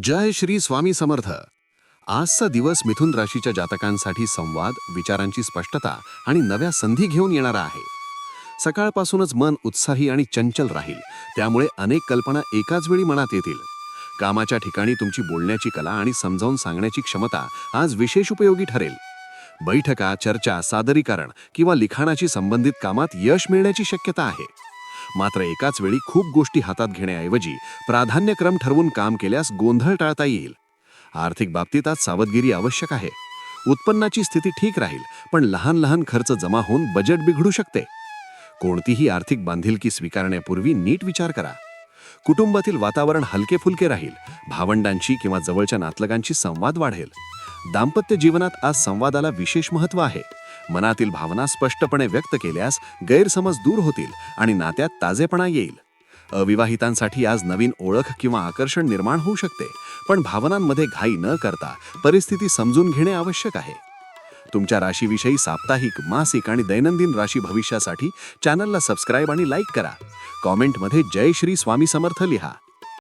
जय श्री स्वामी समर्थ. आजचा दिवस मिथुन राशीच्या जातकांसाठी संवाद, विचारांची स्पष्टता आणि नव्या संधी घेऊन येणारा आहे. सकाळपासूनच मन उत्साही आणि चंचल राहील, त्यामुळे अनेक कल्पना एकाच वेळी मनात येतील. कामाच्या ठिकाणी तुमची बोलण्याची कला आणि समजावून सांगण्याची क्षमता आज विशेष उपयोगी ठरेल. बैठका, चर्चा, सादरीकरण किंवा लिखाणाशी संबंधित कामात यश मिळण्याची शक्यता आहे. मात्र एकाच वेळी खूप गोष्टी हातात घेण्याऐवजी प्राधान्यक्रम ठरवून काम केल्यास गोंधळ टाळता येईल. आर्थिक बाबतीत आज सावधगिरी आवश्यक आहे. उत्पन्नाची स्थिती ठीक राहील, पण लहान लहान खर्च जमा होऊन बजेट बिघडू शकते. कोणतीही आर्थिक बांधिलकी स्वीकारण्यापूर्वी नीट विचार करा. कुटुंबातील वातावरण हलके फुलके राहील. भावंडांची किंवा जवळच्या नातलगांची संवाद वाढेल. दाम्पत्य जीवनात आज संवादाला विशेष महत्त्व आहे. मनातील भावना स्पष्टपणे व्यक्त केल्यास गैरसमज दूर होतील आणि नात्यात ताजेपणा येईल. अविवाहितांसाठी आज नवीन ओळख किंवा आकर्षण निर्माण होऊ शकते, पण भावनांमध्ये घाई न करता परिस्थिती समजून घेणे आवश्यक आहे. तुमच्या राशीविषयी साप्ताहिक, मासिक आणि दैनंदिन राशी भविष्यासाठी चॅनलला सबस्क्राईब आणि लाईक करा. कॉमेंटमध्ये जय श्री स्वामी समर्थ लिहा.